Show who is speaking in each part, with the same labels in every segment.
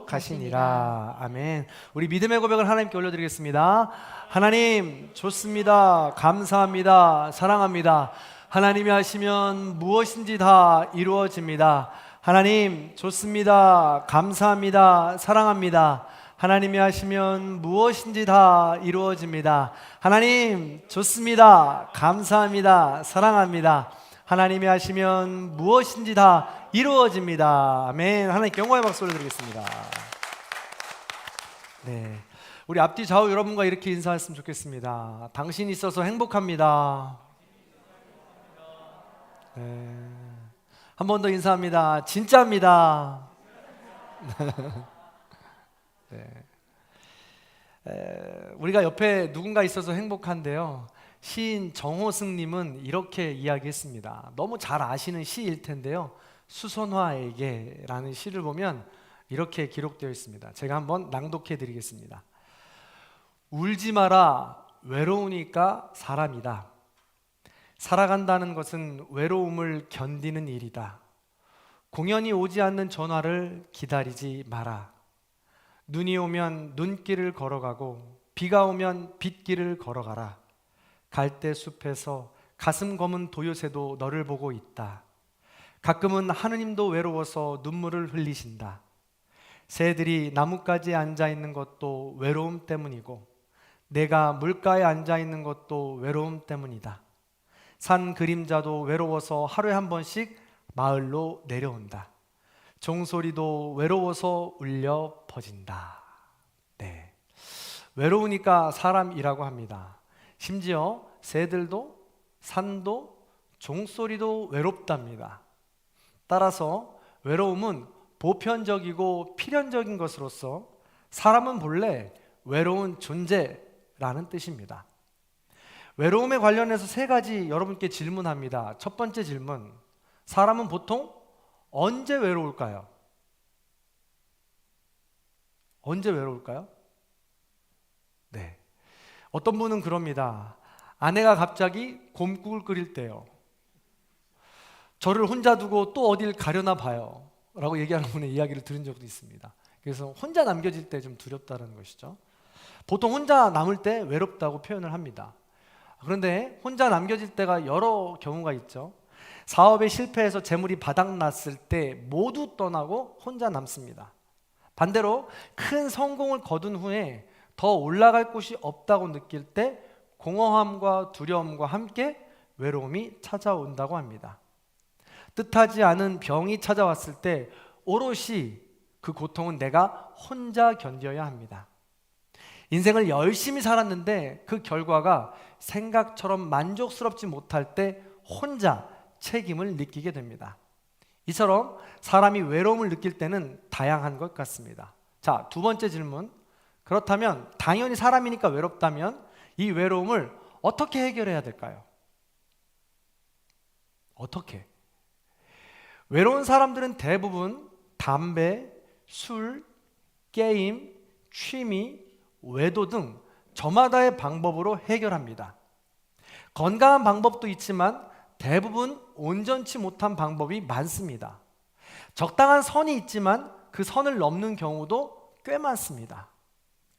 Speaker 1: 행복하시니라. 아멘. 우리 믿음의 고백을 하나님께 올려드리겠습니다. 하나님 좋습니다. 감사합니다. 사랑합니다. 하나님이 하시면 무엇인지 다 이루어집니다. 하나님 좋습니다. 감사합니다. 사랑합니다. 하나님이 하시면 무엇인지 다 이루어집니다. 하나님 좋습니다. 감사합니다. 사랑합니다. 하나님이 하시면 무엇인지 다 이루어집니다. 아멘. 하나님께 영광의 박수 올려드리겠습니다. 네, 우리 앞뒤 좌우 여러분과 이렇게 인사했으면 좋겠습니다. 당신이 있어서 행복합니다. 네. 한 번 더 인사합니다. 진짜입니다. 네. 우리가 옆에 누군가 있어서 행복한데요, 시인 정호승님은 이렇게 이야기했습니다. 너무 잘 아시는 시일 텐데요, 수선화에게 라는 시를 보면 이렇게 기록되어 있습니다. 제가 한번 낭독해 드리겠습니다. 울지 마라, 외로우니까 사람이다. 살아간다는 것은 외로움을 견디는 일이다. 공연이 오지 않는 전화를 기다리지 마라. 눈이 오면 눈길을 걸어가고 비가 오면 빗길을 걸어가라. 갈대숲에서 가슴 검은 도요새도 너를 보고 있다. 가끔은 하느님도 외로워서 눈물을 흘리신다. 새들이 나뭇가지에 앉아있는 것도 외로움 때문이고 내가 물가에 앉아있는 것도 외로움 때문이다. 산 그림자도 외로워서 하루에 한 번씩 마을로 내려온다. 종소리도 외로워서 울려 퍼진다. 네, 외로우니까 사람이라고 합니다. 심지어 새들도 산도 종소리도 외롭답니다. 따라서 외로움은 보편적이고 필연적인 것으로서 사람은 본래 외로운 존재라는 뜻입니다. 외로움에 관련해서 세 가지 여러분께 질문합니다. 첫 번째 질문, 사람은 보통 언제 외로울까요? 언제 외로울까요? 네, 어떤 분은 그럽니다. 아내가 갑자기 곰국을 끓일 때요. 저를 혼자 두고 또 어딜 가려나 봐요 라고 얘기하는 분의 이야기를 들은 적도 있습니다. 그래서 혼자 남겨질 때 좀 두렵다는 것이죠. 보통 혼자 남을 때 외롭다고 표현을 합니다. 그런데 혼자 남겨질 때가 여러 경우가 있죠. 사업에 실패해서 재물이 바닥났을 때 모두 떠나고 혼자 남습니다. 반대로 큰 성공을 거둔 후에 더 올라갈 곳이 없다고 느낄 때 공허함과 두려움과 함께 외로움이 찾아온다고 합니다. 뜻하지 않은 병이 찾아왔을 때 오롯이 그 고통은 내가 혼자 견뎌야 합니다. 인생을 열심히 살았는데 그 결과가 생각처럼 만족스럽지 못할 때 혼자 책임을 느끼게 됩니다. 이처럼 사람이 외로움을 느낄 때는 다양한 것 같습니다. 자, 두 번째 질문. 그렇다면 당연히 사람이니까 외롭다면 이 외로움을 어떻게 해결해야 될까요? 어떻게? 외로운 사람들은 대부분 담배, 술, 게임, 취미, 외도 등 저마다의 방법으로 해결합니다. 건강한 방법도 있지만 대부분 온전치 못한 방법이 많습니다. 적당한 선이 있지만 그 선을 넘는 경우도 꽤 많습니다.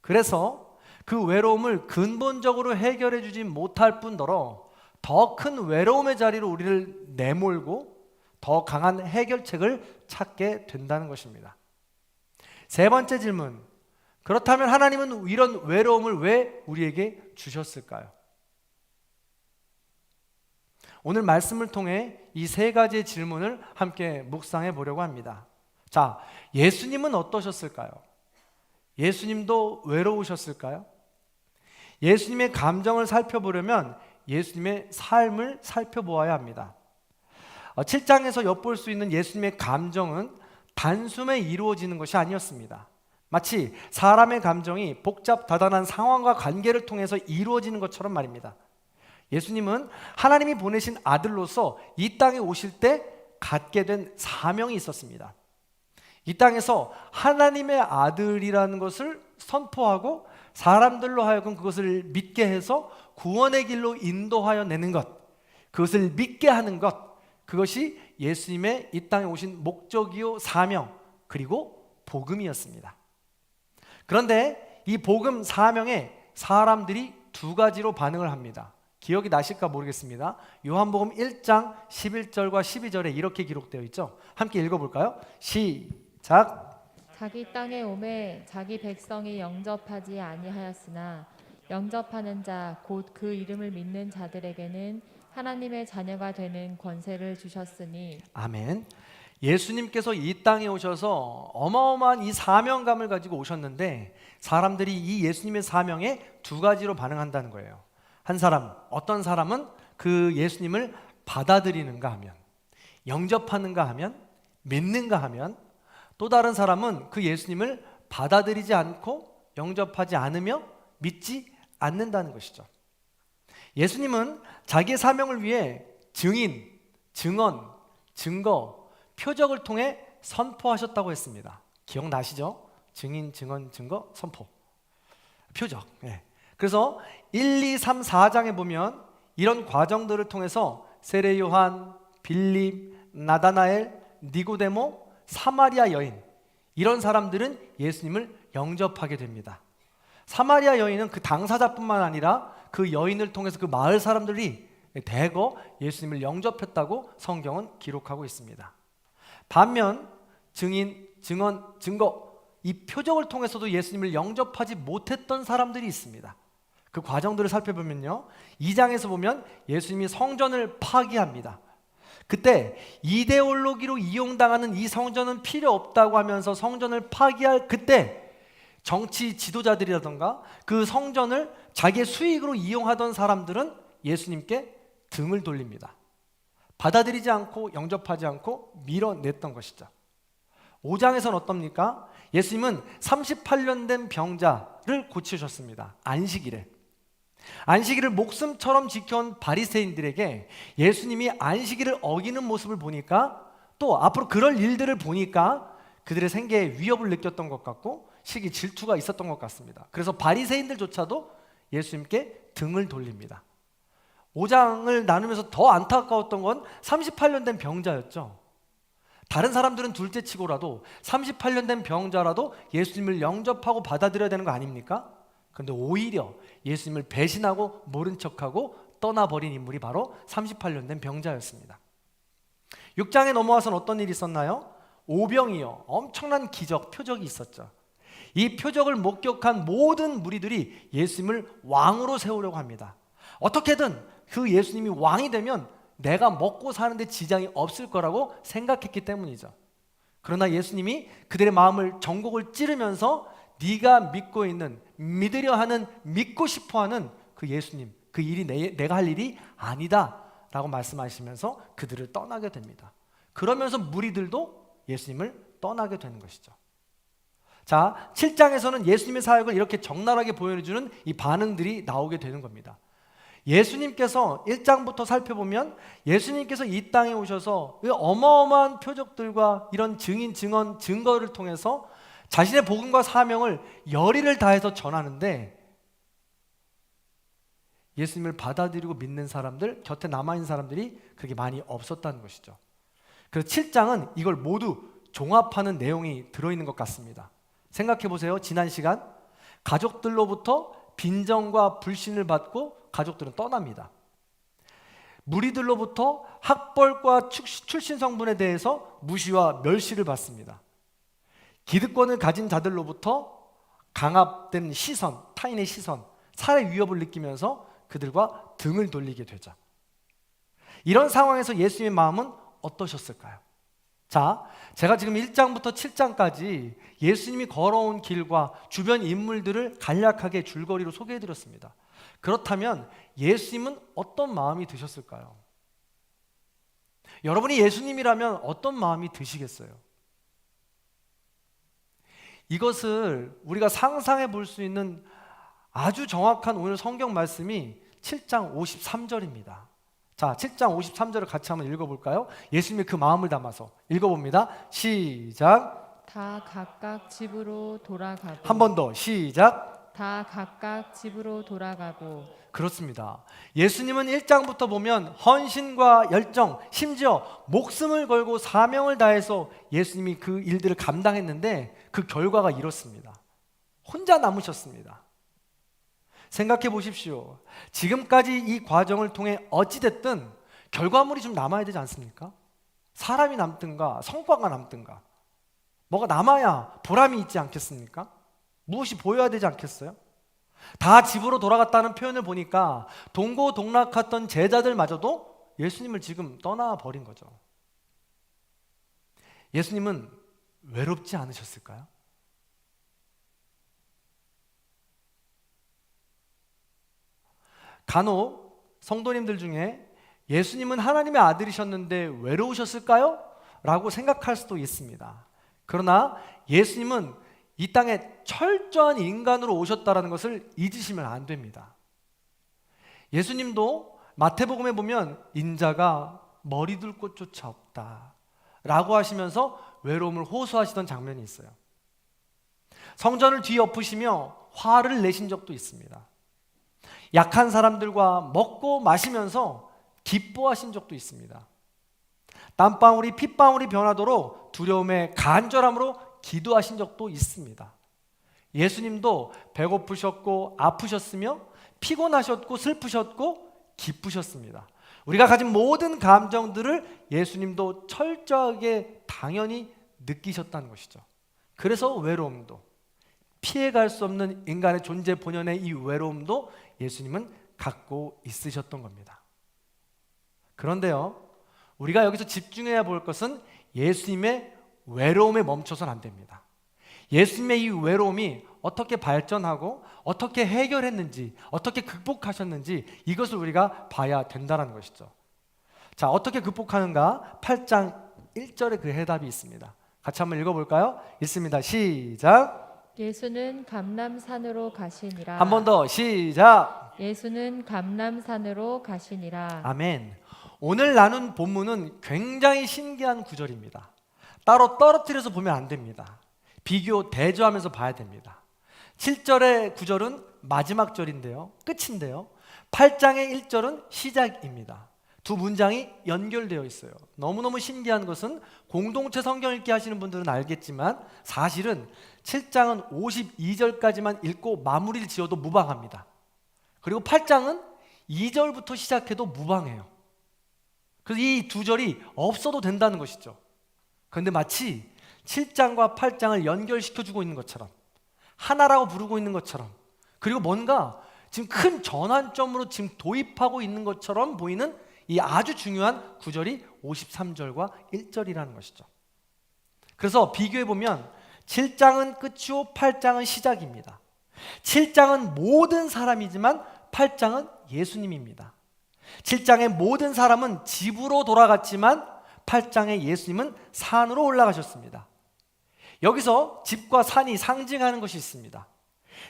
Speaker 1: 그래서 그 외로움을 근본적으로 해결해 주지 못할 뿐더러 더 큰 외로움의 자리로 우리를 내몰고 더 강한 해결책을 찾게 된다는 것입니다. 세 번째 질문. 그렇다면 하나님은 이런 외로움을 왜 우리에게 주셨을까요? 오늘 말씀을 통해 이 세 가지의 질문을 함께 묵상해 보려고 합니다. 자, 예수님은 어떠셨을까요? 예수님도 외로우셨을까요? 예수님의 감정을 살펴보려면 예수님의 삶을 살펴보아야 합니다. 7장에서 엿볼 수 있는 예수님의 감정은 단숨에 이루어지는 것이 아니었습니다. 마치 사람의 감정이 복잡다단한 상황과 관계를 통해서 이루어지는 것처럼 말입니다. 예수님은 하나님이 보내신 아들로서 이 땅에 오실 때 갖게 된 사명이 있었습니다. 이 땅에서 하나님의 아들이라는 것을 선포하고 사람들로 하여금 그것을 믿게 해서 구원의 길로 인도하여 내는 것, 그것을 믿게 하는 것, 그것이 예수님의 이 땅에 오신 목적이요 사명, 그리고 복음이었습니다. 그런데 이 복음 사명에 사람들이 두 가지로 반응을 합니다. 기억이 나실까 모르겠습니다. 요한복음 1장 11절과 12절에 이렇게 기록되어 있죠. 함께 읽어볼까요? 시작.
Speaker 2: 자기 땅에 오매 자기 백성이 영접하지 아니하였으나 영접하는 자 곧 그 이름을 믿는 자들에게는 하나님의 자녀가 되는 권세를 주셨으니.
Speaker 1: 아멘. 예수님께서 이 땅에 오셔서 어마어마한 이 사명감을 가지고 오셨는데 사람들이 이 예수님의 사명에 두 가지로 반응한다는 거예요. 한 사람, 어떤 사람은 그 예수님을 받아들이는가 하면, 영접하는가 하면, 믿는가 하면, 또 다른 사람은 그 예수님을 받아들이지 않고 영접하지 않으며 믿지 않는다는 것이죠. 예수님은 자기의 사명을 위해 증인, 증언, 증거, 표적을 통해 선포하셨다고 했습니다. 기억나시죠? 증인, 증언, 증거, 선포, 표적. 그래서 1, 2, 3, 4장에 보면 이런 과정들을 통해서 세례 요한, 빌립, 나다나엘, 니고데모, 사마리아 여인, 이런 사람들은 예수님을 영접하게 됩니다. 사마리아 여인은 그 당사자뿐만 아니라 그 여인을 통해서 그 마을 사람들이 대거 예수님을 영접했다고 성경은 기록하고 있습니다. 반면 증인, 증언, 증거, 이 표적을 통해서도 예수님을 영접하지 못했던 사람들이 있습니다. 그 과정들을 살펴보면요, 2장에서 보면 예수님이 성전을 파기합니다. 그때 이데올로기로 이용당하는 이 성전은 필요 없다고 하면서 성전을 파기할 그때 정치 지도자들이라던가 그 성전을 자기의 수익으로 이용하던 사람들은 예수님께 등을 돌립니다. 받아들이지 않고 영접하지 않고 밀어냈던 것이죠. 5장에서는 어떻습니까? 예수님은 38년 된 병자를 고치셨습니다. 안식일에. 안식일을 목숨처럼 지켜온 바리새인들에게 예수님이 안식일을 어기는 모습을 보니까 또 앞으로 그럴 일들을 보니까 그들의 생계에 위협을 느꼈던 것 같고 시기 질투가 있었던 것 같습니다. 그래서 바리새인들조차도 예수님께 등을 돌립니다. 5장을 나누면서 더 안타까웠던 건 38년 된 병자였죠. 다른 사람들은 둘째치고라도 38년 된 병자라도 예수님을 영접하고 받아들여야 되는 거 아닙니까? 그런데 오히려 예수님을 배신하고 모른 척하고 떠나버린 인물이 바로 38년 된 병자였습니다. 6장에 넘어와서는 어떤 일이 있었나요? 오병이어, 엄청난 기적, 표적이 있었죠. 이 표적을 목격한 모든 무리들이 예수님을 왕으로 세우려고 합니다. 어떻게든 그 예수님이 왕이 되면 내가 먹고 사는데 지장이 없을 거라고 생각했기 때문이죠. 그러나 예수님이 그들의 마음을 전곡을 찌르면서 네가 믿고 있는, 믿으려 하는, 믿고 싶어하는 그 예수님, 그 일이 내가 할 일이 아니다 라고 말씀하시면서 그들을 떠나게 됩니다. 그러면서 무리들도 예수님을 떠나게 되는 것이죠. 자, 7장에서는 예수님의 사역을 이렇게 적나라하게 보여주는 이 반응들이 나오게 되는 겁니다. 예수님께서 1장부터 살펴보면 예수님께서 이 땅에 오셔서 어마어마한 표적들과 이런 증인, 증언, 증거를 통해서 자신의 복음과 사명을 열의를 다해서 전하는데 예수님을 받아들이고 믿는 사람들, 곁에 남아있는 사람들이 그렇게 많이 없었다는 것이죠. 그래서 7장은 이걸 모두 종합하는 내용이 들어있는 것 같습니다. 생각해 보세요. 지난 시간 가족들로부터 빈정과 불신을 받고 가족들은 떠납니다. 무리들로부터 학벌과 출신 성분에 대해서 무시와 멸시를 받습니다. 기득권을 가진 자들로부터 강압된 시선, 타인의 시선, 살해 위협을 느끼면서 그들과 등을 돌리게 되죠. 이런 상황에서 예수님의 마음은 어떠셨을까요? 자, 제가 지금 1장부터 7장까지 예수님이 걸어온 길과 주변 인물들을 간략하게 줄거리로 소개해드렸습니다. 그렇다면 예수님은 어떤 마음이 드셨을까요? 여러분이 예수님이라면 어떤 마음이 드시겠어요? 이것을 우리가 상상해 볼 수 있는 아주 정확한 오늘 성경 말씀이 7장 53절입니다. 자, 7장 53절을 같이 한번 읽어볼까요? 예수님의 그 마음을 담아서 읽어봅니다. 시작.
Speaker 2: 다 각각 집으로 돌아가고
Speaker 1: 한 번 더 시작.
Speaker 2: 다 각각 집으로 돌아가고.
Speaker 1: 그렇습니다. 예수님은 1장부터 보면 헌신과 열정, 심지어 목숨을 걸고 사명을 다해서 예수님이 그 일들을 감당했는데 그 결과가 이렇습니다. 혼자 남으셨습니다. 생각해 보십시오. 지금까지 이 과정을 통해 어찌됐든 결과물이 좀 남아야 되지 않습니까? 사람이 남든가 성과가 남든가 뭐가 남아야 보람이 있지 않겠습니까? 무엇이 보여야 되지 않겠어요? 다 집으로 돌아갔다는 표현을 보니까 동고동락했던 제자들마저도 예수님을 지금 떠나버린 거죠. 예수님은 외롭지 않으셨을까요? 간혹 성도님들 중에 예수님은 하나님의 아들이셨는데 외로우셨을까요? 라고 생각할 수도 있습니다. 그러나 예수님은 이 땅에 철저한 인간으로 오셨다는 것을 잊으시면 안 됩니다. 예수님도 마태복음에 보면 인자가 머리둘 곳조차 없다 라고 하시면서 외로움을 호소하시던 장면이 있어요. 성전을 뒤엎으시며 화를 내신 적도 있습니다. 약한 사람들과 먹고 마시면서 기뻐하신 적도 있습니다. 땀방울이 핏방울이 변하도록 두려움에 간절함으로 기도하신 적도 있습니다. 예수님도 배고프셨고 아프셨으며 피곤하셨고 슬프셨고 기쁘셨습니다. 우리가 가진 모든 감정들을 예수님도 철저하게 당연히 느끼셨다는 것이죠. 그래서 외로움도, 피해갈 수 없는 인간의 존재 본연의 이 외로움도 예수님은 갖고 있으셨던 겁니다. 그런데요, 우리가 여기서 집중해야 볼 것은 예수님의 외로움에 멈춰서는 안 됩니다. 예수님의 이 외로움이 어떻게 발전하고 어떻게 해결했는지, 어떻게 극복하셨는지 이것을 우리가 봐야 된다는 것이죠. 자, 어떻게 극복하는가? 8장 1절에 그 해답이 있습니다. 같이 한번 읽어볼까요? 있습니다. 시작.
Speaker 2: 예수는 감람산으로 가시니라.
Speaker 1: 한 번 더 시작.
Speaker 2: 예수는 감람산으로 가시니라.
Speaker 1: 아멘. 오늘 나눈 본문은 굉장히 신기한 구절입니다. 따로 떨어뜨려서 보면 안 됩니다. 비교, 대조하면서 봐야 됩니다. 7절의 구절은 마지막 절인데요, 끝인데요, 8장의 1절은 시작입니다. 두 문장이 연결되어 있어요. 너무너무 신기한 것은 공동체 성경 읽기 하시는 분들은 알겠지만 사실은 7장은 52절까지만 읽고 마무리를 지어도 무방합니다. 그리고 8장은 2절부터 시작해도 무방해요. 그래서 이 두 절이 없어도 된다는 것이죠. 그런데 마치 7장과 8장을 연결시켜주고 있는 것처럼, 하나라고 부르고 있는 것처럼, 그리고 뭔가 지금 큰 전환점으로 지금 도입하고 있는 것처럼 보이는 이 아주 중요한 구절이 53절과 1절이라는 것이죠. 그래서 비교해보면 7장은 끝이고 8장은 시작입니다. 7장은 모든 사람이지만 8장은 예수님입니다. 7장의 모든 사람은 집으로 돌아갔지만 8장의 예수님은 산으로 올라가셨습니다. 여기서 집과 산이 상징하는 것이 있습니다.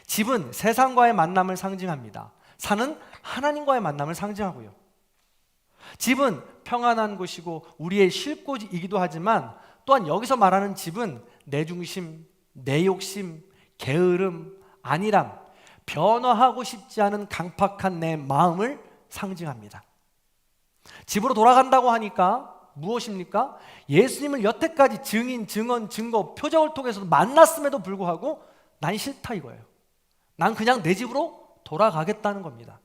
Speaker 1: 집은 세상과의 만남을 상징합니다. 산은 하나님과의 만남을 상징하고요. 집은 평안한 곳이고 우리의 쉴 곳이기도 하지만 또한 여기서 말하는 집은 내 중심, 내 욕심, 게으름, 안일함, 변화하고 싶지 않은 강팍한 내 마음을 상징합니다. 집으로 돌아간다고 하니까 무엇입니까? 예수님을 여태까지 증인, 증언, 증거, 표적을 통해서 만났음에도 불구하고 난 싫다 이거예요. 난 그냥 내 집으로 돌아가겠다는 겁니다.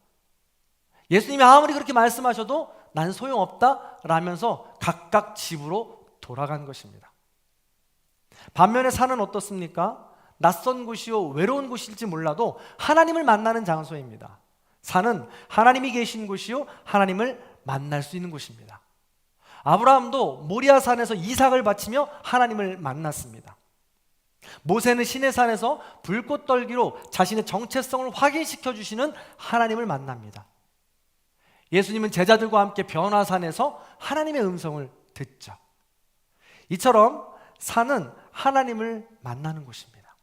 Speaker 1: 예수님이 아무리 그렇게 말씀하셔도 난 소용없다 라면서 각각 집으로 돌아간 것입니다. 반면에 산은 어떻습니까? 낯선 곳이요 외로운 곳일지 몰라도 하나님을 만나는 장소입니다. 산은 하나님이 계신 곳이요 하나님을 만날 수 있는 곳입니다. 아브라함도 모리아산에서 이삭을 바치며 하나님을 만났습니다. 모세는 시내산에서 불꽃 떨기로 자신의 정체성을 확인시켜 주시는 하나님을 만납니다. 예수님은 제자들과 함께 변화산에서 하나님의 음성을 듣죠. 이처럼 산은 하나님을 만나는 곳입니다.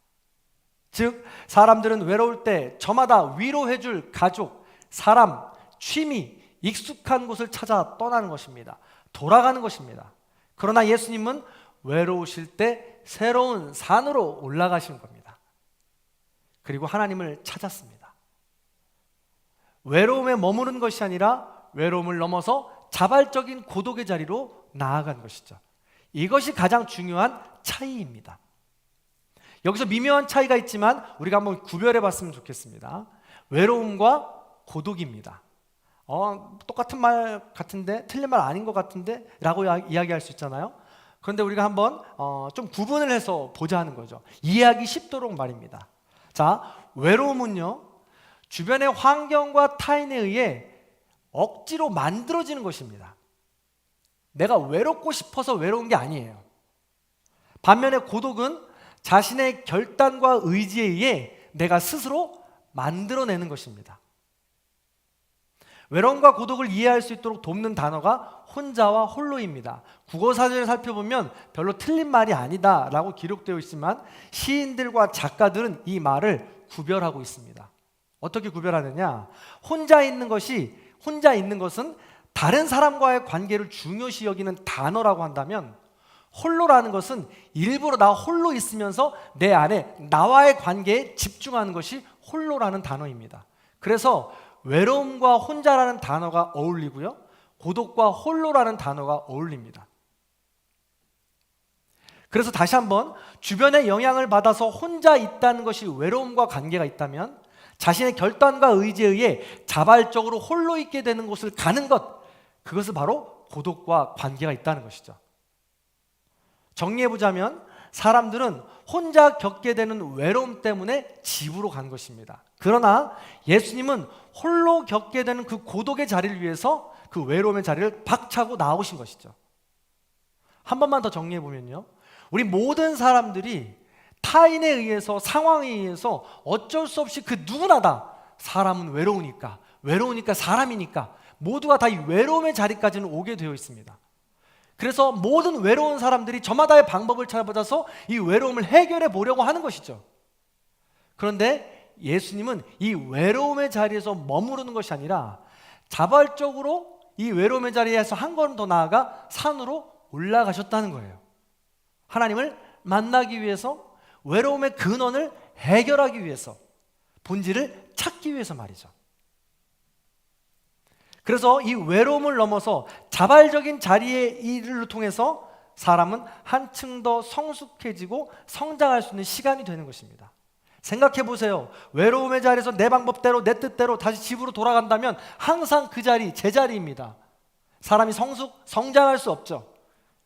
Speaker 1: 즉 사람들은 외로울 때 저마다 위로해 줄 가족, 사람, 취미, 익숙한 곳을 찾아 떠나는 것입니다. 돌아가는 것입니다. 그러나 예수님은 외로우실 때 새로운 산으로 올라가시는 겁니다. 그리고 하나님을 찾았습니다. 외로움에 머무른 것이 아니라 외로움을 넘어서 자발적인 고독의 자리로 나아간 것이죠. 이것이 가장 중요한 차이입니다. 여기서 미묘한 차이가 있지만 우리가 한번 구별해 봤으면 좋겠습니다. 외로움과 고독입니다. 똑같은 말 같은데 틀린 말 아닌 것 같은데 라고 이야기할 수 있잖아요. 그런데 우리가 한번 좀 구분을 해서 보자 하는 거죠. 이해하기 쉽도록 말입니다. 자, 외로움은요, 주변의 환경과 타인에 의해 억지로 만들어지는 것입니다. 내가 외롭고 싶어서 외로운 게 아니에요. 반면에 고독은 자신의 결단과 의지에 의해 내가 스스로 만들어내는 것입니다. 외로움과 고독을 이해할 수 있도록 돕는 단어가 혼자와 홀로입니다. 국어사전을 살펴보면 별로 틀린 말이 아니다 라고 기록되어 있지만 시인들과 작가들은 이 말을 구별하고 있습니다. 어떻게 구별하느냐? 혼자 있는 것은 다른 사람과의 관계를 중요시 여기는 단어라고 한다면, 홀로라는 것은 일부러 나 홀로 있으면서 내 안에 나와의 관계에 집중하는 것이 홀로라는 단어입니다. 그래서 외로움과 혼자라는 단어가 어울리고요, 고독과 홀로라는 단어가 어울립니다. 그래서 다시 한번, 주변의 영향을 받아서 혼자 있다는 것이 외로움과 관계가 있다면, 자신의 결단과 의지에 의해 자발적으로 홀로 있게 되는 곳을 가는 것, 그것은 바로 고독과 관계가 있다는 것이죠. 정리해보자면 사람들은 혼자 겪게 되는 외로움 때문에 집으로 간 것입니다. 그러나 예수님은 홀로 겪게 되는 그 고독의 자리를 위해서 그 외로움의 자리를 박차고 나오신 것이죠. 한 번만 더 정리해보면요, 우리 모든 사람들이 타인에 의해서, 상황에 의해서 어쩔 수 없이 그 누구나 다, 사람은 외로우니까 사람이니까 모두가 다 이 외로움의 자리까지는 오게 되어 있습니다. 그래서 모든 외로운 사람들이 저마다의 방법을 찾아서 이 외로움을 해결해 보려고 하는 것이죠. 그런데 예수님은 이 외로움의 자리에서 머무르는 것이 아니라 자발적으로 이 외로움의 자리에서 한 걸음 더 나아가 산으로 올라가셨다는 거예요. 하나님을 만나기 위해서, 외로움의 근원을 해결하기 위해서, 본질을 찾기 위해서 말이죠. 그래서 이 외로움을 넘어서 자발적인 자리의 일을 통해서 사람은 한층 더 성숙해지고 성장할 수 있는 시간이 되는 것입니다. 생각해 보세요. 외로움의 자리에서 내 방법대로, 내 뜻대로 다시 집으로 돌아간다면 항상 그 자리, 제자리입니다. 사람이 성장할 수 없죠.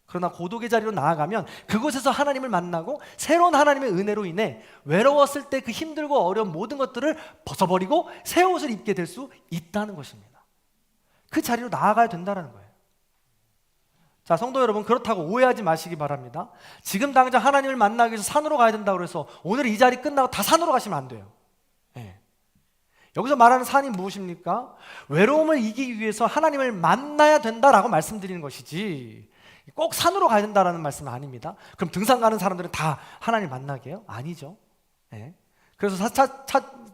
Speaker 1: 그러나 고독의 자리로 나아가면 그곳에서 하나님을 만나고 새로운 하나님의 은혜로 인해 외로웠을 때 그 힘들고 어려운 모든 것들을 벗어버리고 새 옷을 입게 될 수 있다는 것입니다. 그 자리로 나아가야 된다는 거예요. 자, 성도 여러분, 그렇다고 오해하지 마시기 바랍니다. 지금 당장 하나님을 만나기 위해서 산으로 가야 된다고 해서 오늘 이 자리 끝나고 다 산으로 가시면 안 돼요. 네. 여기서 말하는 산이 무엇입니까? 외로움을 이기기 위해서 하나님을 만나야 된다라고 말씀드리는 것이지 꼭 산으로 가야 된다라는 말씀은 아닙니다. 그럼 등산 가는 사람들은 다 하나님 만나게요? 아니죠. 네. 그래서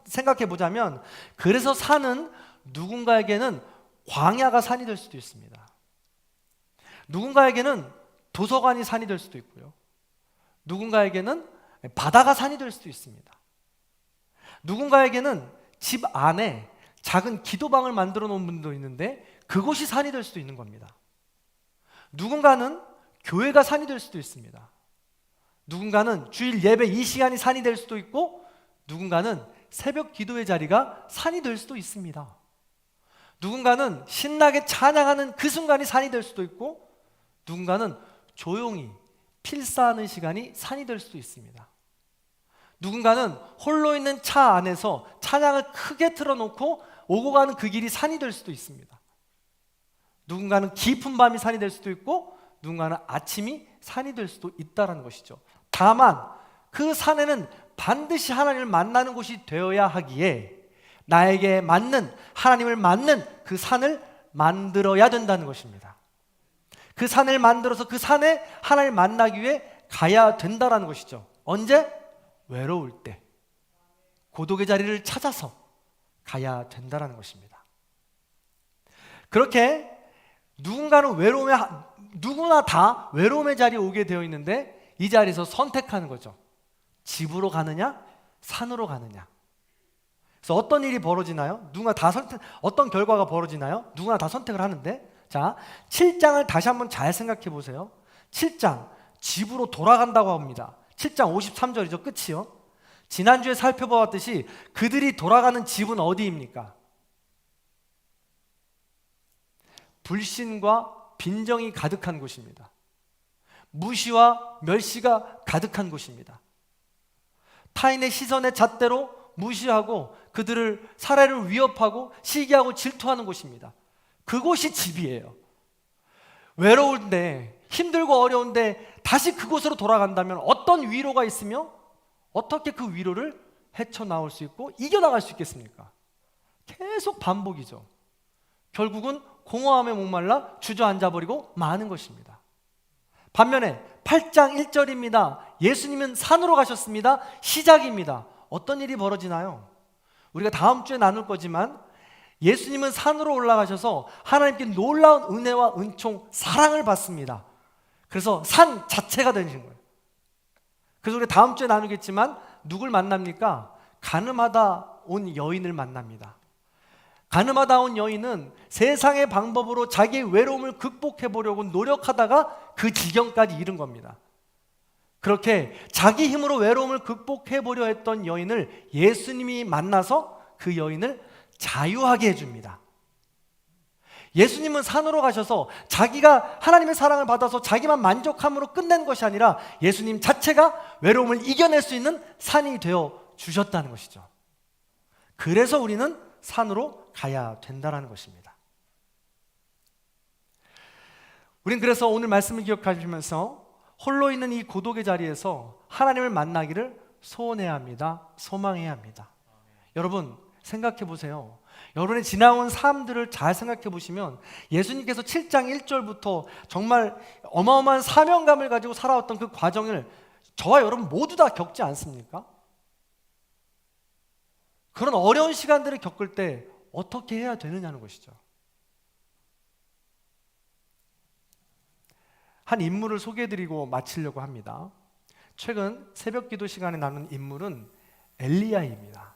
Speaker 1: 생각해 보자면, 그래서 산은 누군가에게는 광야가 산이 될 수도 있습니다. 누군가에게는 도서관이 산이 될 수도 있고요, 누군가에게는 바다가 산이 될 수도 있습니다. 누군가에게는 집 안에 작은 기도방을 만들어 놓은 분도 있는데 그곳이 산이 될 수도 있는 겁니다. 누군가는 교회가 산이 될 수도 있습니다. 누군가는 주일 예배 이 시간이 산이 될 수도 있고, 누군가는 새벽 기도의 자리가 산이 될 수도 있습니다. 누군가는 신나게 찬양하는 그 순간이 산이 될 수도 있고, 누군가는 조용히 필사하는 시간이 산이 될 수도 있습니다. 누군가는 홀로 있는 차 안에서 찬양을 크게 틀어놓고 오고 가는 그 길이 산이 될 수도 있습니다. 누군가는 깊은 밤이 산이 될 수도 있고, 누군가는 아침이 산이 될 수도 있다는 것이죠. 다만 그 산에는 반드시 하나님을 만나는 곳이 되어야 하기에 나에게 맞는, 하나님을 맞는 그 산을 만들어야 된다는 것입니다. 그 산을 만들어서 그 산에 하나님을 만나기 위해 가야 된다는 것이죠. 언제? 외로울 때, 고독의 자리를 찾아서 가야 된다는 것입니다. 그렇게 누구나 다 외로움의 자리에 오게 되어 있는데 이 자리에서 선택하는 거죠. 집으로 가느냐, 산으로 가느냐. 그래서 어떤 일이 벌어지나요? 누군가 다 어떤 결과가 벌어지나요? 누구나 다 선택을 하는데, 자, 7장을 다시 한번 잘 생각해 보세요. 7장 집으로 돌아간다고 합니다. 7장 53절이죠. 끝이요. 지난주에 살펴보았듯이 그들이 돌아가는 집은 어디입니까? 불신과 빈정이 가득한 곳입니다. 무시와 멸시가 가득한 곳입니다. 타인의 시선에 잣대로 무시하고 그들을 사례를 위협하고 시기하고 질투하는 곳입니다. 그곳이 집이에요. 외로운데 힘들고 어려운데 다시 그곳으로 돌아간다면 어떤 위로가 있으며 어떻게 그 위로를 헤쳐나올 수 있고 이겨나갈 수 있겠습니까? 계속 반복이죠. 결국은 공허함에 목말라 주저앉아버리고 마는 것입니다. 반면에 8장 1절입니다. 예수님은 산으로 가셨습니다. 시작입니다. 어떤 일이 벌어지나요? 우리가 다음 주에 나눌 거지만 예수님은 산으로 올라가셔서 하나님께 놀라운 은혜와 은총, 사랑을 받습니다. 그래서 산 자체가 되신 거예요. 그래서 우리가 다음 주에 나누겠지만 누굴 만납니까? 가늠하다 온 여인을 만납니다. 가늠하다 온 여인은 세상의 방법으로 자기의 외로움을 극복해 보려고 노력하다가 그 지경까지 이른 겁니다. 그렇게 자기 힘으로 외로움을 극복해 보려 했던 여인을 예수님이 만나서 그 여인을 자유하게 해줍니다. 예수님은 산으로 가셔서 자기가 하나님의 사랑을 받아서 자기만 만족함으로 끝낸 것이 아니라 예수님 자체가 외로움을 이겨낼 수 있는 산이 되어 주셨다는 것이죠. 그래서 우리는 산으로 가야 된다는 것입니다. 우린 그래서 오늘 말씀을 기억하시면서 홀로 있는 이 고독의 자리에서 하나님을 만나기를 소원해야 합니다. 소망해야 합니다. 여러분 생각해 보세요. 여러분의 지나온 삶들을 잘 생각해 보시면 예수님께서 7장 1절부터 정말 어마어마한 사명감을 가지고 살아왔던 그 과정을 저와 여러분 모두 다 겪지 않습니까? 그런 어려운 시간들을 겪을 때 어떻게 해야 되느냐는 것이죠. 한 인물을 소개해드리고 마치려고 합니다. 최근 새벽 기도 시간에 나눈 인물은 엘리야입니다.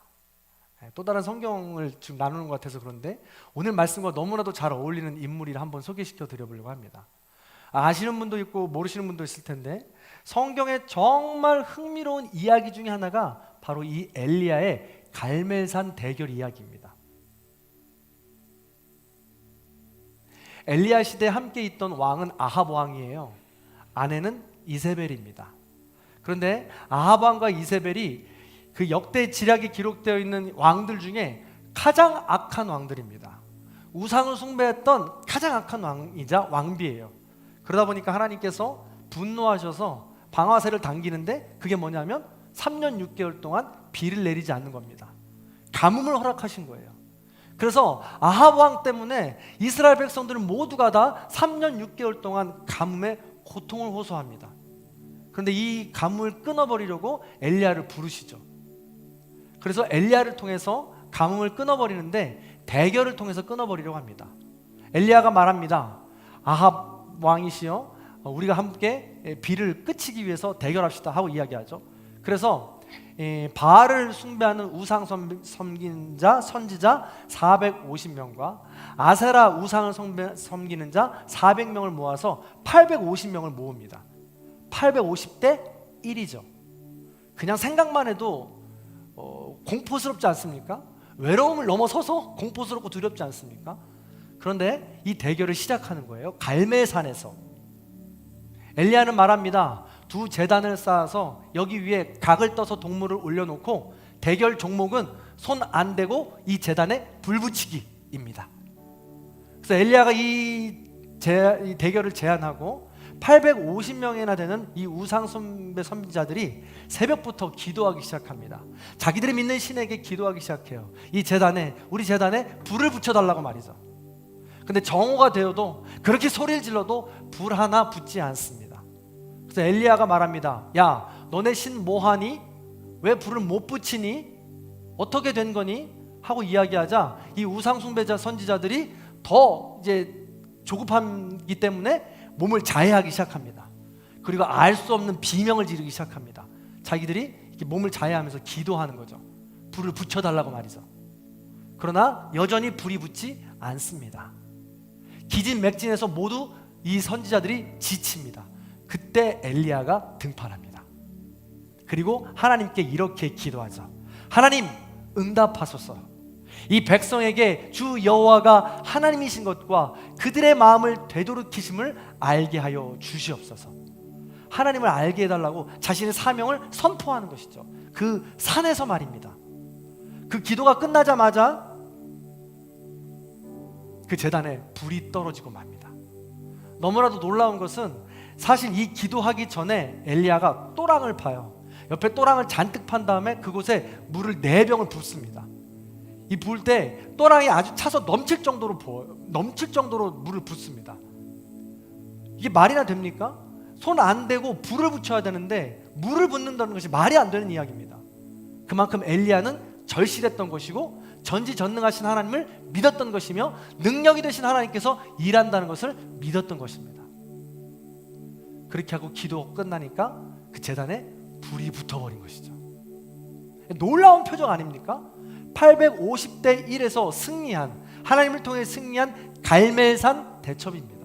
Speaker 1: 또 다른 성경을 지금 나누는 것 같아서 그런데 오늘 말씀과 너무나도 잘 어울리는 인물이라 한번 소개시켜 드려보려고 합니다. 아시는 분도 있고 모르시는 분도 있을 텐데 성경에 정말 흥미로운 이야기 중에 하나가 바로 이 엘리야의 갈멜산 대결 이야기입니다. 엘리야 시대에 함께 있던 왕은 아합 왕이에요. 아내는 이세벨입니다. 그런데 아합 왕과 이세벨이 그 역대 지략에 기록되어 있는 왕들 중에 가장 악한 왕들입니다. 우상을 숭배했던 가장 악한 왕이자 왕비예요. 그러다 보니까 하나님께서 분노하셔서 방아쇠를 당기는데 그게 뭐냐면 3년 6개월 동안 비를 내리지 않는 겁니다. 가뭄을 허락하신 거예요. 그래서 아합 왕 때문에 이스라엘 백성들은 모두가 다 3년 6개월 동안 가뭄에 고통을 호소합니다. 그런데 이 가뭄을 끊어버리려고 엘리야를 부르시죠. 그래서 엘리야를 통해서 가뭄을 끊어버리는데 대결을 통해서 끊어버리려고 합니다. 엘리야가 말합니다. 아합 왕이시여, 우리가 함께 비를 그치기 위해서 대결합시다 하고 이야기하죠. 그래서 바알을 숭배하는 우상 섬기는 자 선지자 450명과 아세라 우상을 섬기는 자 400명을 모아서 850명을 모읍니다. 850대 1이죠. 그냥 생각만 해도 공포스럽지 않습니까? 외로움을 넘어서서 공포스럽고 두렵지 않습니까? 그런데 이 대결을 시작하는 거예요. 갈멜산에서 엘리야는 말합니다. 두 제단을 쌓아서 여기 위에 각을 떠서 동물을 올려놓고 대결 종목은 손 안 대고 이 제단에 불 붙이기입니다. 그래서 엘리야가 이 대결을 제안하고 850명이나 되는 이 우상 숭배 선지자들이 새벽부터 기도하기 시작합니다. 자기들이 믿는 신에게 기도하기 시작해요. 이 제단에, 우리 제단에 불을 붙여달라고 말이죠. 근데 정오가 되어도 그렇게 소리를 질러도 불 하나 붙지 않습니다. 그래서 엘리야가 말합니다. 야, 너네 신 뭐하니? 왜 불을 못 붙이니? 어떻게 된 거니? 하고 이야기하자 이 우상 숭배자 선지자들이 더 이제 조급하기 때문에 몸을 자해하기 시작합니다. 그리고 알 수 없는 비명을 지르기 시작합니다. 자기들이 이렇게 몸을 자해하면서 기도하는 거죠. 불을 붙여달라고 말이죠. 그러나 여전히 불이 붙지 않습니다. 기진맥진해서 모두 이 선지자들이 지칩니다. 그때 엘리야가 등판합니다. 그리고 하나님께 이렇게 기도하죠. 하나님, 응답하소서. 이 백성에게 주 여호와가 하나님이신 것과 그들의 마음을 되돌이키심을 알게 하여 주시옵소서. 하나님을 알게 해달라고 자신의 사명을 선포하는 것이죠. 그 산에서 말입니다. 그 기도가 끝나자마자 그 제단에 불이 떨어지고 맙니다. 너무나도 놀라운 것은 사실 이 기도하기 전에 엘리야가 또랑을 파요. 옆에 또랑을 잔뜩 판 다음에 그곳에 물을 4병을 붓습니다. 이 부을 때 또랑이 아주 차서 넘칠 정도로 부어요. 넘칠 정도로 물을 붓습니다. 이게 말이나 됩니까? 손 안 대고 불을 붙여야 되는데 물을 붓는다는 것이 말이 안 되는 이야기입니다. 그만큼 엘리야는 절실했던 것이고 전지전능하신 하나님을 믿었던 것이며 능력이 되신 하나님께서 일한다는 것을 믿었던 것입니다. 그렇게 하고 기도 끝나니까 그 제단에 불이 붙어버린 것이죠. 놀라운 표정 아닙니까? 850대 1에서 승리한, 하나님을 통해 승리한 갈멜산 대첩입니다.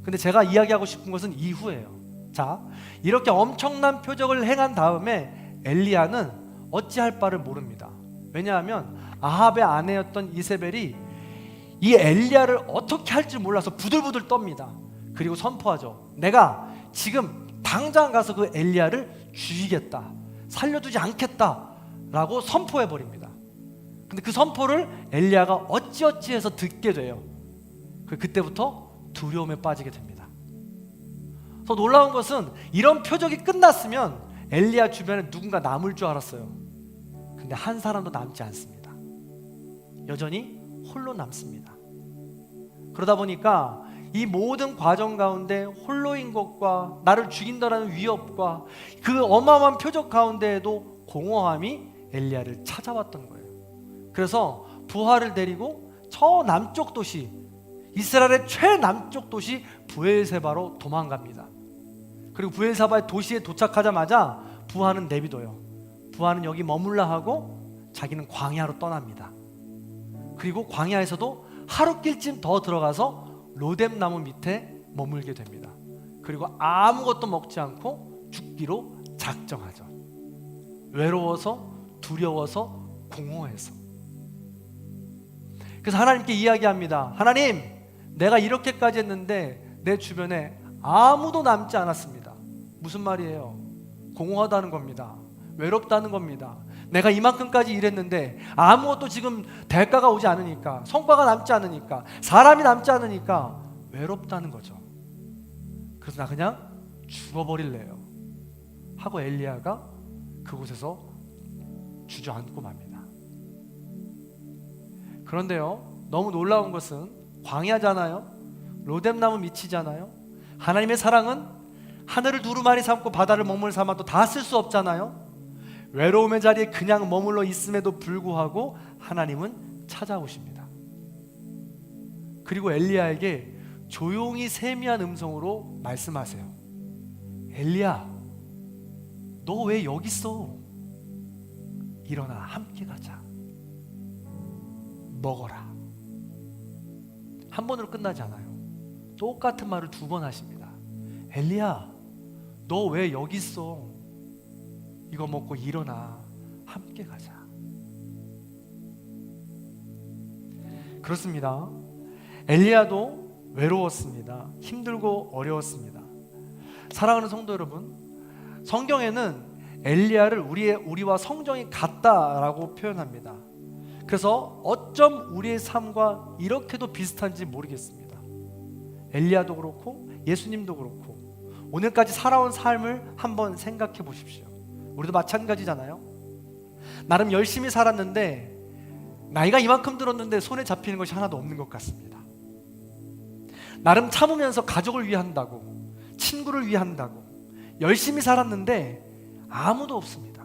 Speaker 1: 근데 제가 이야기하고 싶은 것은 이후예요. 자, 이렇게 엄청난 표적을 행한 다음에 엘리야는 어찌할 바를 모릅니다. 왜냐하면 아합의 아내였던 이세벨이 이 엘리야를 어떻게 할지 몰라서 부들부들 떱니다. 그리고 선포하죠. 내가 지금 당장 가서 그 엘리야를 죽이겠다, 살려두지 않겠다 라고 선포해버립니다. 근데 그 선포를 엘리야가 어찌어찌해서 듣게 돼요. 그때부터 두려움에 빠지게 됩니다. 더 놀라운 것은 이런 표적이 끝났으면 엘리야 주변에 누군가 남을 줄 알았어요. 근데 한 사람도 남지 않습니다. 여전히 홀로 남습니다. 그러다 보니까 이 모든 과정 가운데 홀로인 것과 나를 죽인다라는 위협과 그 어마어마한 표적 가운데에도 공허함이 엘리야를 찾아왔던 거예요. 그래서 부하를 데리고 저 남쪽 도시, 이스라엘의 최남쪽 도시 브엘세바로 도망갑니다. 그리고 브엘세바의 도시에 도착하자마자 부하는 내비둬요. 부하는 여기 머물라 하고 자기는 광야로 떠납니다. 그리고 광야에서도 하룻길쯤 더 들어가서 로뎀나무 밑에 머물게 됩니다. 그리고 아무것도 먹지 않고 죽기로 작정하죠. 외로워서, 두려워서, 공허해서. 그래서 하나님께 이야기합니다. 하나님, 내가 이렇게까지 했는데 내 주변에 아무도 남지 않았습니다. 무슨 말이에요? 공허하다는 겁니다. 외롭다는 겁니다. 내가 이만큼까지 일했는데 아무것도 지금 대가가 오지 않으니까, 성과가 남지 않으니까, 사람이 남지 않으니까 외롭다는 거죠. 그래서 나 그냥 죽어버릴래요 하고 엘리야가 그곳에서 주저앉고 맙니다. 그런데요, 너무 놀라운 것은 광야잖아요. 로뎀나무 밑이잖아요. 하나님의 사랑은 하늘을 두루마리 삼고 바다를 먹물 삼아도 다 쓸 수 없잖아요. 외로움의 자리에 그냥 머물러 있음에도 불구하고 하나님은 찾아오십니다. 그리고 엘리야에게 조용히 세미한 음성으로 말씀하세요. 엘리야, 너 왜 여기 있어? 일어나, 함께 가자. 먹어라. 한 번으로 끝나지 않아요. 똑같은 말을 2번 하십니다. 엘리야, 너 왜 여기 있어? 이거 먹고 일어나, 함께 가자. 그렇습니다. 엘리야도 외로웠습니다. 힘들고 어려웠습니다. 사랑하는 성도 여러분, 성경에는 엘리야를 우리와 성정이 같다라고 표현합니다. 그래서 어쩜 우리의 삶과 이렇게도 비슷한지 모르겠습니다. 엘리야도 그렇고 예수님도 그렇고 오늘까지 살아온 삶을 한번 생각해 보십시오. 우리도 마찬가지잖아요. 나름 열심히 살았는데 나이가 이만큼 들었는데 손에 잡히는 것이 하나도 없는 것 같습니다. 나름 참으면서 가족을 위한다고, 친구를 위한다고 열심히 살았는데 아무도 없습니다.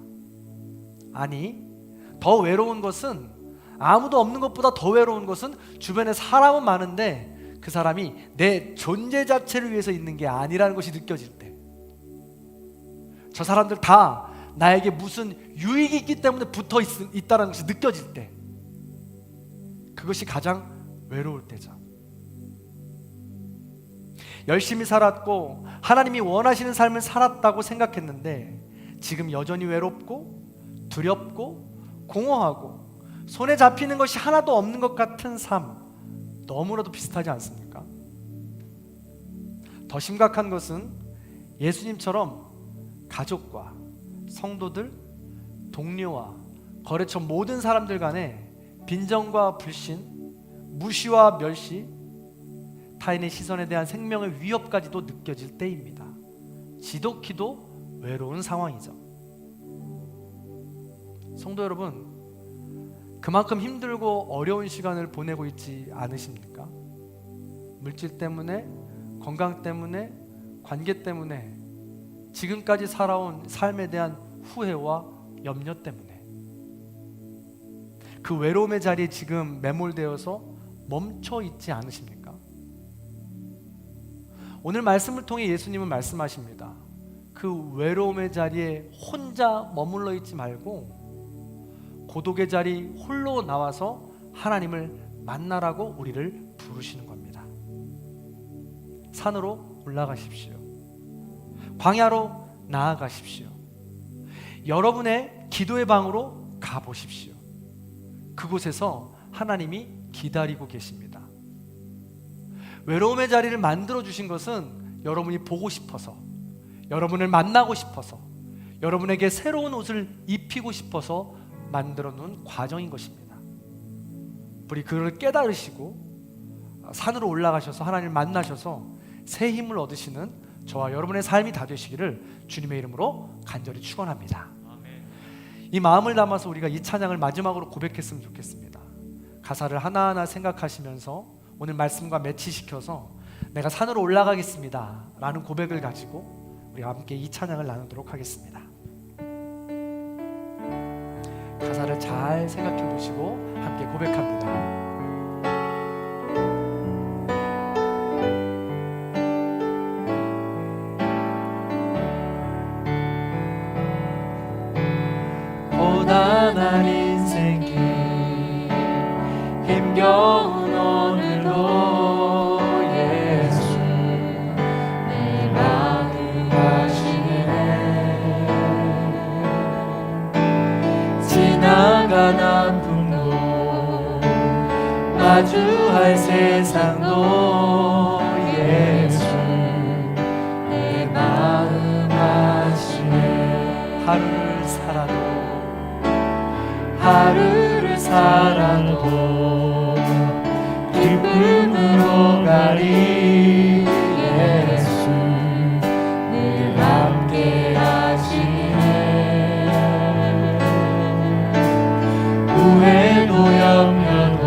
Speaker 1: 아니, 더 외로운 것은, 아무도 없는 것보다 더 외로운 것은 주변에 사람은 많은데 그 사람이 내 존재 자체를 위해서 있는 게 아니라는 것이 느껴질 때, 저 사람들 다 나에게 무슨 유익이 있기 때문에 붙어 있다는 것이 느껴질 때, 그것이 가장 외로울 때죠. 열심히 살았고 하나님이 원하시는 삶을 살았다고 생각했는데 지금 여전히 외롭고 두렵고 공허하고 손에 잡히는 것이 하나도 없는 것 같은 삶, 너무나도 비슷하지 않습니까? 더 심각한 것은 예수님처럼 가족과 성도들, 동료와 거래처 모든 사람들 간에 빈정과 불신, 무시와 멸시, 타인의 시선에 대한 생명의 위협까지도 느껴질 때입니다. 지독히도 외로운 상황이죠. 성도 여러분, 그만큼 힘들고 어려운 시간을 보내고 있지 않으십니까? 물질 때문에, 건강 때문에, 관계 때문에, 지금까지 살아온 삶에 대한 후회와 염려 때문에 그 외로움의 자리에 지금 매몰되어서 멈춰 있지 않으십니까? 오늘 말씀을 통해 예수님은 말씀하십니다. 그 외로움의 자리에 혼자 머물러 있지 말고 고독의 자리 홀로 나와서 하나님을 만나라고 우리를 부르시는 겁니다. 산으로 올라가십시오. 광야로 나아가십시오. 여러분의 기도의 방으로 가보십시오. 그곳에서 하나님이 기다리고 계십니다. 외로움의 자리를 만들어 주신 것은 여러분이 보고 싶어서, 여러분을 만나고 싶어서, 여러분에게 새로운 옷을 입히고 싶어서 만들어 놓은 과정인 것입니다. 우리 그걸 깨달으시고 산으로 올라가셔서 하나님을 만나셔서 새 힘을 얻으시는 저와 여러분의 삶이 다 되시기를 주님의 이름으로 간절히 축원합니다. 이 마음을 담아서 우리가 이 찬양을 마지막으로 고백했으면 좋겠습니다. 가사를 하나하나 생각하시면서 오늘 말씀과 매치시켜서 내가 산으로 올라가겠습니다 라는 고백을 가지고 우리가 함께 이 찬양을 나누도록 하겠습니다. 가사를 잘 생각해 보시고 함께 고백합니다. 고단한 인생길 힘겨운 오늘도 예수 내 마음 아시네. 지나간 아픔도 마주할 세상도 예수 내 마음 아시네. 하루를 살아도 기쁨으로 가리 예수 늘 함께 하시네. 후회도 염려도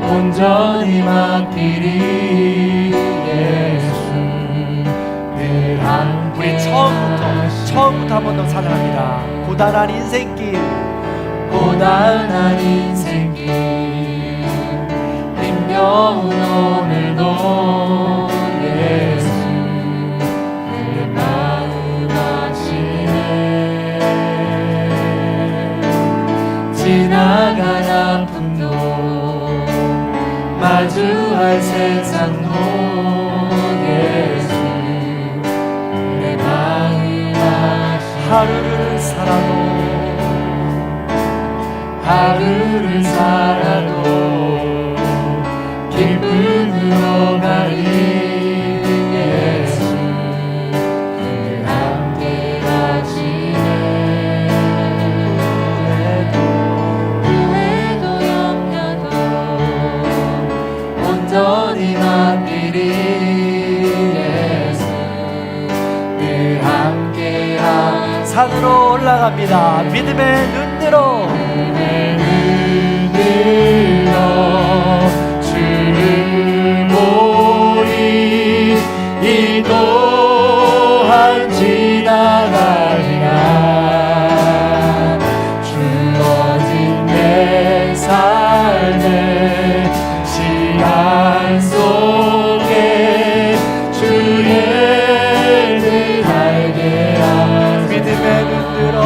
Speaker 1: 온전히 맡기리 예수 늘 함께. 우리 처음부터 한 번 더 찬양합니다. 고단한 인생길, 고단한 인생길 힘겨운 오늘도 예수 내 마음 아시네. 지나간 아픔도 마주할 세상도 예수 내 마음 아시네. 하루를 살아도 기쁨으로 가리 예수 늘 함께 하시네. 후회도 염려도 온전히 맡기리 예수 늘 함께 하시네. 산으로 올라갑니다. 믿음의 눈으로 주를 보리. 이 또한 지나가리라. 주어진 내 삶의 시간 속에 주의 늘 알게 하소서. 믿음의 눈 들어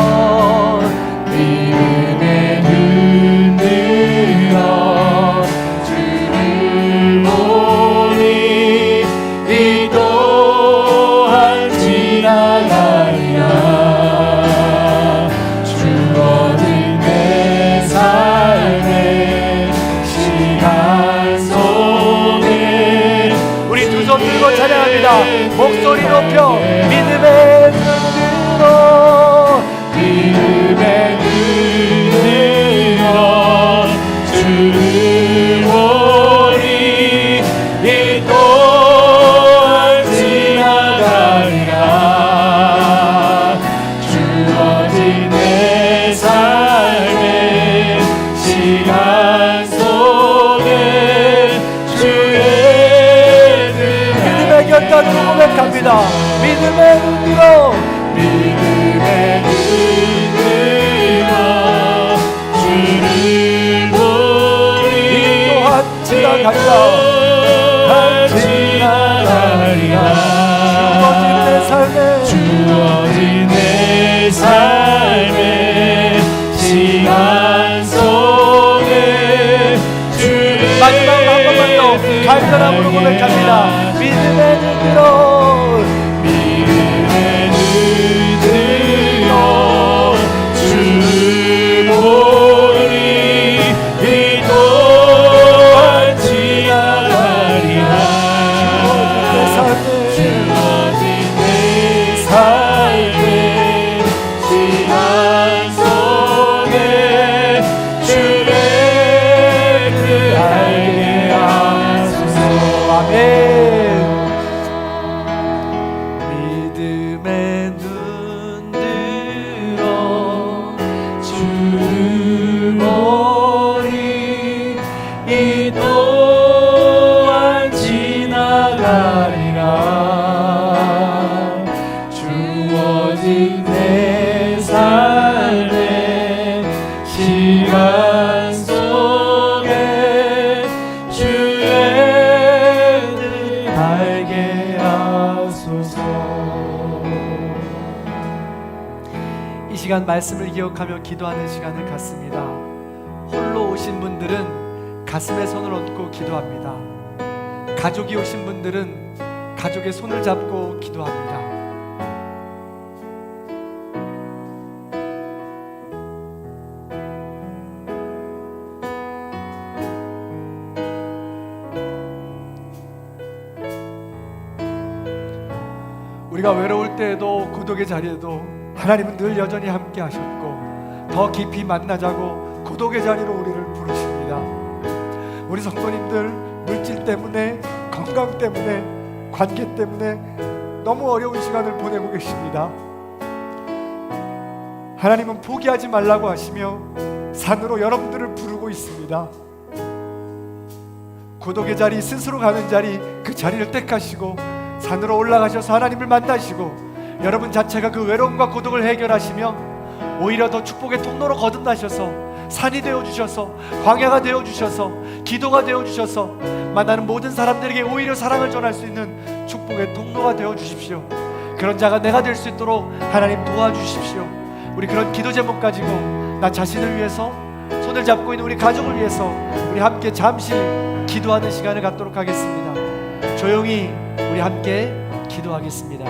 Speaker 1: 고백합니다. 믿음의 눈으로
Speaker 3: 믿음의 눈으로 주를 보리
Speaker 1: 이 또한 지나간다.
Speaker 3: 지나가리라 주어진 내 삶의 시간 속에 주를
Speaker 1: 마지막 한 번만 더 간절함으로 고백합니다. 믿음의 눈으로
Speaker 3: 믿음의 눈으로 주를 보리 이 또한 지나가리라 주어진 내 삶의 시간 속에 주의 그 알게 하소서.
Speaker 1: 아멘. 믿음의 눈으로
Speaker 3: 주를 보리 이 또한 지나가리라 주어진 내 삶의 시간 속에 주의 뜻 알게 하소서.
Speaker 1: 이 시간 말씀을 기억하며 기도하는 시간을 갖습니다. 홀로 오신 분들은 가슴에 손을 얹고 기도합니다. 가족이 오신 분들은 가족의 손을 잡고 기도합니다. 우리가 외로울 때에도 고독의 자리에도 하나님은 늘 여전히 함께 하셨고 더 깊이 만나자고 고독의 자리로 우리를 부르십니다. 우리 성도님들 물질 때문에 건강 때문에 관계 때문에 너무 어려운 시간을 보내고 계십니다. 하나님은 포기하지 말라고 하시며 산으로 여러분들을 부르고 있습니다. 고독의 자리, 스스로 가는 자리, 그 자리를 택하시고 산으로 올라가셔서 하나님을 만나시고 여러분 자체가 그 외로움과 고독을 해결하시며 오히려 더 축복의 통로로 거듭나셔서 산이 되어주셔서 광야가 되어주셔서 기도가 되어주셔서 만나는 모든 사람들에게 오히려 사랑을 전할 수 있는 축복의 통로가 되어주십시오. 그런 자가 내가 될 수 있도록 하나님 도와주십시오. 우리 그런 기도 제목 가지고 나 자신을 위해서 손을 잡고 있는 우리 가족을 위해서 우리 함께 잠시 기도하는 시간을 갖도록 하겠습니다. 조용히 우리 함께 기도하겠습니다.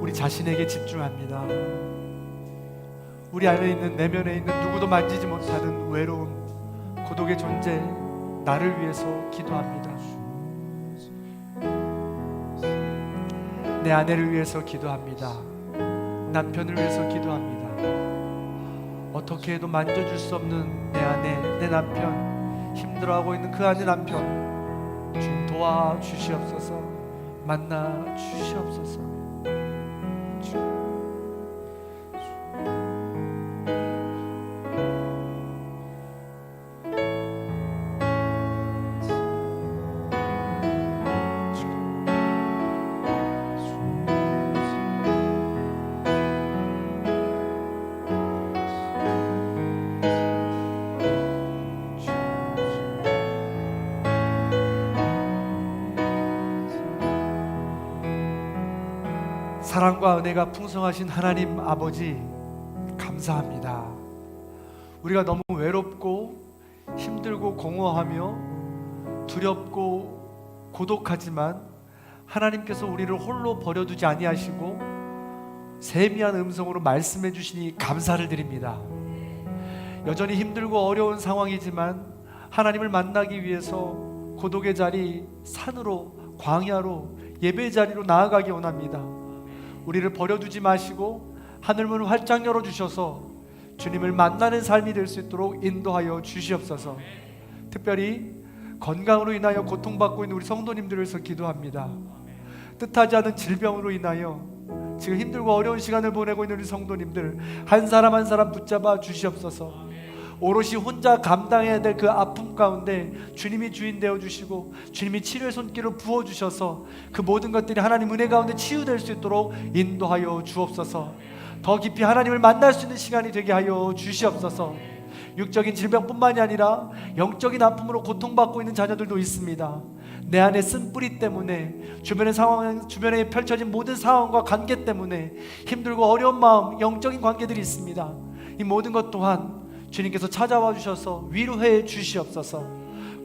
Speaker 1: 우리 자신에게 집중합니다. 우리 안에 있는 내면에 있는 누구도 만지지 못하는 외로움, 고독의 존재, 나를 위해서 기도합니다. 내 아내를 위해서 기도합니다. 남편을 위해서 기도합니다. 어떻게 해도 만져줄 수 없는 내 아내, 내 남편, 힘들어하고 있는 그 아내 남편 주님 도와주시옵소서. 만나 주시옵소서. 사랑과 은혜가 풍성하신 하나님 아버지 감사합니다. 우리가 너무 외롭고 힘들고 공허하며 두렵고 고독하지만 하나님께서 우리를 홀로 버려두지 아니하시고 세미한 음성으로 말씀해 주시니 감사를 드립니다. 여전히 힘들고 어려운 상황이지만 하나님을 만나기 위해서 고독의 자리, 산으로, 광야로, 예배의 자리로 나아가기 원합니다. 우리를 버려두지 마시고 하늘문을 활짝 열어주셔서 주님을 만나는 삶이 될 수 있도록 인도하여 주시옵소서. 특별히 건강으로 인하여 고통받고 있는 우리 성도님들을 위해서 기도합니다. 뜻하지 않은 질병으로 인하여 지금 힘들고 어려운 시간을 보내고 있는 우리 성도님들 한 사람 한 사람 붙잡아 주시옵소서. 오롯이 혼자 감당해야 될 그 아픔 가운데 주님이 주인 되어 주시고 주님이 치료의 손길을 부어 주셔서 그 모든 것들이 하나님 은혜 가운데 치유될 수 있도록 인도하여 주옵소서. 더 깊이 하나님을 만날 수 있는 시간이 되게 하여 주시옵소서. 육적인 질병뿐만이 아니라 영적인 아픔으로 고통받고 있는 자녀들도 있습니다. 내 안에 쓴 뿌리 때문에 주변에 펼쳐진 모든 상황과 관계 때문에 힘들고 어려운 마음, 영적인 관계들이 있습니다. 이 모든 것 또한 주님께서 찾아와 주셔서 위로해 주시옵소서.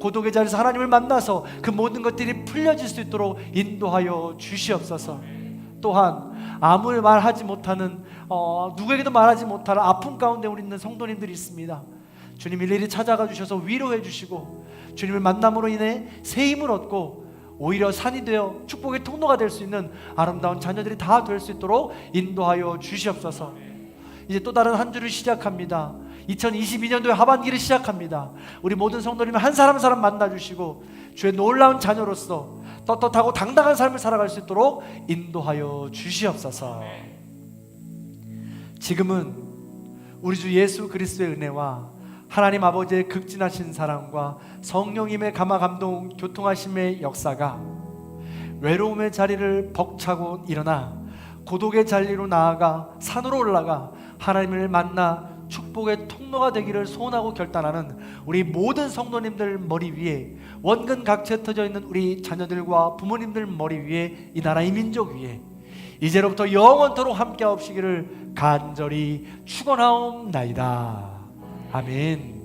Speaker 1: 고독의 자리에서 하나님을 만나서 그 모든 것들이 풀려질 수 있도록 인도하여 주시옵소서. 또한 아무 말하지 못하는 누구에게도 말하지 못하는 아픔 가운데 우리 있는 성도님들이 있습니다. 주님 일일이 찾아가 주셔서 위로해 주시고 주님을 만남으로 인해 새 힘을 얻고 오히려 산이 되어 축복의 통로가 될 수 있는 아름다운 자녀들이 다 될 수 있도록 인도하여 주시옵소서. 이제 또 다른 한 주를 시작합니다. 2022년도의 하반기를 시작합니다. 우리 모든 성도님 한 사람 한 사람 만나주시고 주의 놀라운 자녀로서 떳떳하고 당당한 삶을 살아갈 수 있도록 인도하여 주시옵소서. 지금은 우리 주 예수 그리스도의 은혜와 하나님 아버지의 극진하신 사랑과 성령님의 감화 감동 교통하심의 역사가 외로움의 자리를 벅차고 일어나 고독의 자리로 나아가 산으로 올라가 하나님을 만나 축복의 통로가 되기를 소원하고 결단하는 우리 모든 성도님들 머리 위에, 원근 각지에 터져 있는 우리 자녀들과 부모님들 머리 위에, 이 나라 이 민족 위에 이제로부터 영원토록 함께 하옵시기를 간절히 축원하옵나이다. 아멘.